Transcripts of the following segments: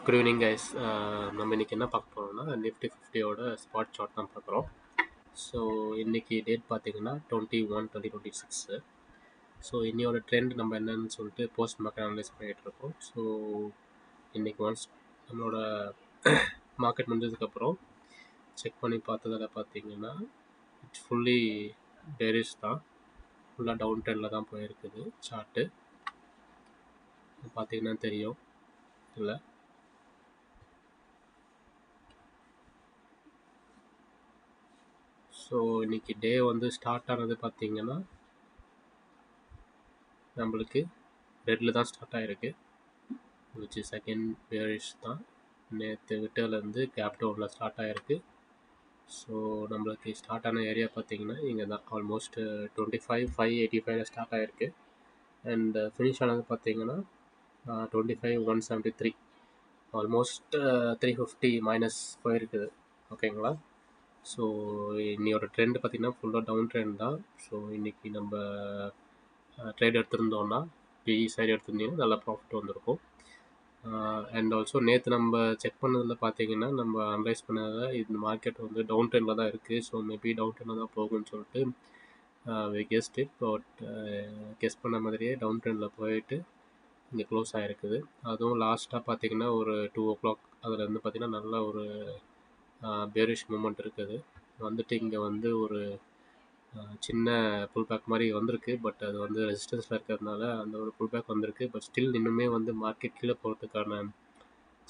Good evening guys. நம்ம இன்றைக்கி என்ன பார்க்க போகிறோம்னா நிஃப்டி 50யோட ஸ்பாட் சார்ட் தான் பார்க்குறோம். ஸோ இன்றைக்கி டேட் பார்த்தீங்கன்னா 21/2026. ஸோ இன்னையோட ட்ரெண்ட் நம்ம என்னன்னு சொல்லிட்டு போஸ்ட் மார்க்கெட் அனலைஸ் பண்ணிகிட்டு இருக்கோம். ஸோ இன்றைக்கி ஒன்ஸ் நம்மளோட மார்க்கெட் முடிஞ்சதுக்கப்புறம் செக் பண்ணி பார்த்ததில் பார்த்தீங்கன்னா இட்ஸ் ஃபுல்லி பேரிஷ் தான், ஃபுல்லாக டவுன் ட்ரெண்டில் தான் போயிருக்குது சார்ட்டு. பார்த்தீங்கன்னா தெரியும் இல்லை. ஸோ இன்றைக்கி டே வந்து ஸ்டார்ட் ஆனது பார்த்தீங்கன்னா நம்மளுக்கு ரெட்டில் தான் ஸ்டார்ட் ஆகிருக்கு, விச் இஸ் செகண்ட் பேரிஷ் தான். நேற்று விட்டதுலேருந்து கேப் டவுனில் ஸ்டார்ட் ஆகிருக்கு. ஸோ நம்மளுக்கு ஸ்டார்ட் ஆன ஏரியா பார்த்தீங்கன்னா இங்கே தான் ஆல்மோஸ்ட் 25,585 ஸ்டார்ட் ஆகிருக்கு. அண்ட் ஃபினிஷ் ஆனது பார்த்தீங்கன்னா 25,173, ஆல்மோஸ்ட் 350 மைனஸ் போயிருக்குது. ஓகேங்களா. ஸோ இன்னையோட ட்ரெண்ட் பார்த்திங்கன்னா ஃபுல்லாக டவுன் ட்ரெண்ட் தான். ஸோ இன்றைக்கி நம்ம ட்ரேட் எடுத்திருந்தோம்னா பிஇ சைடு எடுத்திருந்தீங்கன்னா நல்லா ப்ராஃபிட் வந்திருக்கும். அண்ட் ஆல்சோ நேற்று நம்ம செக் பண்ணதில் பார்த்தீங்கன்னா நம்ம அனலைஸ் பண்ணதில் இந்த மார்க்கெட் வந்து டவுன் ட்ரெண்டில் தான் இருக்குது. ஸோ மேபி டவுன் ட்ரெண்டில் தான் போகும்னு சொல்லிட்டு கெஸ்ட் இட். பட் கெஸ் பண்ண மாதிரியே டவுன் ட்ரெண்டில் போயிட்டு இங்கே க்ளோஸ் ஆகிருக்குது. அதுவும் லாஸ்ட்டாக பார்த்தீங்கன்னா ஒரு 2 o'clock அதில் பார்த்திங்கன்னா நல்ல ஒரு பேரிஷ் மூமெண்ட் இருக்குது. வந்துட்டு இங்கே வந்து ஒரு சின்ன புல் பேக் மாதிரி வந்திருக்கு. பட் அது வந்து ரெசிஸ்டன்ஸில் இருக்கிறதுனால அந்த ஒரு புல் பேக் வந்திருக்கு. பட் ஸ்டில் இன்னுமே வந்து மார்க்கெட் கீழே போகிறதுக்கான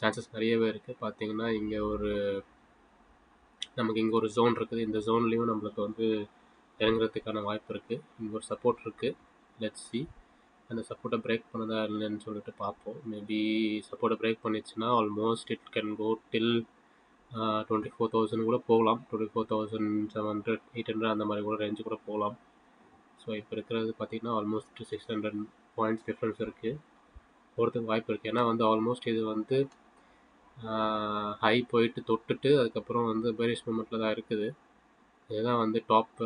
சான்சஸ் நிறையவே இருக்குது. பார்த்தீங்கன்னா இங்கே நமக்கு இங்கே ஒரு ஜோன் இருக்குது. இந்த ஜோன்லேயும் நம்மளுக்கு வந்து இறங்குறதுக்கான வாய்ப்பு இருக்குது. இங்கே ஒரு சப்போர்ட் இருக்குது. லெட்ஸ் சி அந்த சப்போர்ட்டை பிரேக் பண்ணதா இல்லைன்னு சொல்லிட்டு பார்ப்போம். மேபி சப்போர்ட்டை பிரேக் பண்ணிச்சுன்னா almost it can go till 24,000 கூட போகலாம். 24,700 800 அந்த மாதிரி கூட ரேஞ்சு கூட போகலாம். ஸோ இப்போ இருக்கிறது பார்த்திங்கன்னா ஆல்மோஸ்ட் 600 பாயிண்ட்ஸ் டிஃப்ரென்ஸ் இருக்குது, போகிறதுக்கு வாய்ப்பு இருக்குது. ஏன்னா வந்து ஆல்மோஸ்ட் இது வந்து ஹை போயிட்டு தொட்டுட்டு அதுக்கப்புறம் வந்து பேரிஷ் மூமெண்ட்டில் தான் இருக்குது. இதுதான் வந்து டாப்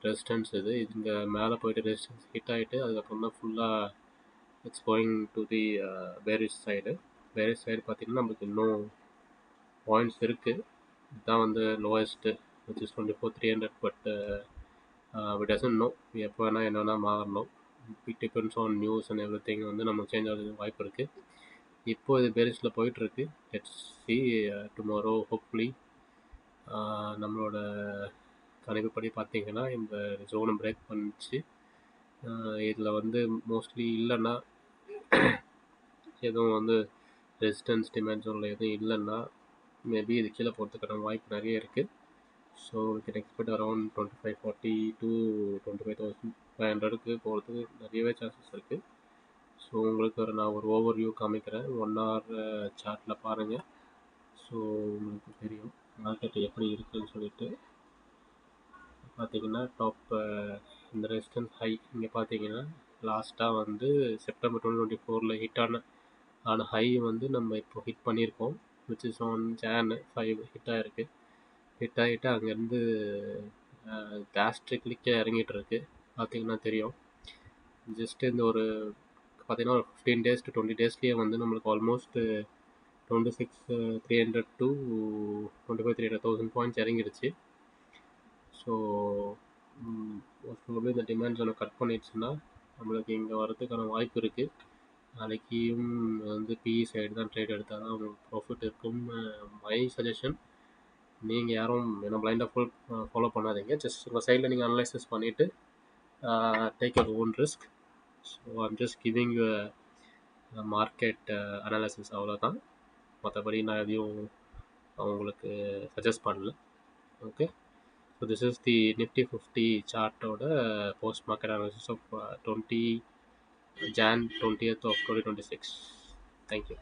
ரெசிஸ்டன்ஸ். இது இங்கே மேலே போயிட்டு ரெசிஸ்டன்ஸ் ஹிட் ஆகிட்டு அதுக்கப்புறம் தான் ஃபுல்லாக it's going to the bearish side. Bearish side பார்த்திங்கன்னா நம்மளுக்கு இன்னும் பாயிண்ட்ஸ் இருக்குது. இதுதான் வந்து lowest which is 24,300. But we doesn't know எப்போ வேணால் என்ன வேணால் மாறணும். It depends on news and every thing வந்து நமக்கு சேஞ்ச் ஆகிறதுக்கு வாய்ப்பு இருக்குது. இப்போது இது பேரிஸில் போயிட்டுருக்கு. Let's see tomorrow hopefully. நம்மளோட கணிப்புப்படி பார்த்திங்கன்னா இந்த ஜோனை பிரேக் பண்ணிச்சு. இதில் வந்து மோஸ்ட்லி இல்லைன்னா எதுவும் வந்து ரெசிஸ்டன்ஸ் டிமாண்ட் ஜோனில் எதுவும் இல்லைன்னா மேபி இது கீழே போகிறதுக்கான வாய்ப்பு நிறைய இருக்குது. So we can expect around 2540 to 25,500 போகிறதுக்கு நிறையவே சான்சஸ் இருக்குது. ஸோ உங்களுக்கு நான் ஒரு ஓவர்வியூ காமிக்கிறேன். 1 hour சார்ட்டில் பாருங்கள். ஸோ உங்களுக்கு தெரியும் மார்க்கெட் எப்படி இருக்குதுன்னு சொல்லிட்டு. பார்த்திங்கன்னா டாப் இந்த ரெசிஸ்டன்ஸ் ஹை இங்கே பார்த்தீங்கன்னா லாஸ்ட்டாக வந்து செப்டம்பர் 2024 ஹிட் ஆன ஹை வந்து நம்ம இப்போ ஹிட் பண்ணியிருக்கோம். Which is on Jan 5 hit ஆகிருக்கு. ஹிட் ஆகிட்டு அங்கேருந்து கேஸ்ட்ரிக்லிக்கே இறங்கிட்டு இருக்கு. பார்த்திங்கன்னா தெரியும். ஜஸ்ட்டு இந்த ஒரு பார்த்திங்கன்னா ஒரு 15 days to 20 daysலேயே வந்து நம்மளுக்கு ஆல்மோஸ்ட் 26,300 to 25,300,000 பாயிண்ட்ஸ் இறங்கிடுச்சு. ஸோ மோஸ்ட்லி இந்த டிமாண்ட் ஜோனை கட் பண்ணிடுச்சுன்னா நம்மளுக்கு இங்கே வரதுக்கான வாய்ப்பு இருக்குது. நாளைக்கும் வந்து பிஇ சைடு தான் ட்ரேட் எடுத்தால் தான் உங்களுக்கு ப்ராஃபிட் இருக்கும். மை சஜஷன், நீங்கள் யாரும் என்ன பிளைண்டாக ஃபாலோ பண்ணாதீங்க. ஜஸ்ட் உங்கள் சைடில் நீங்கள் அனலைசிஸ் பண்ணிவிட்டு take your own risk. So I'm just giving you market analysis, அவ்வளோதான். மற்றபடி நான் எதையும் உங்களுக்கு சஜஸ்ட் பண்ணல. Okay. So this is the Nifty 50 சார்ட்டோட post market analysis of Jan 20th of 2026. Thank you.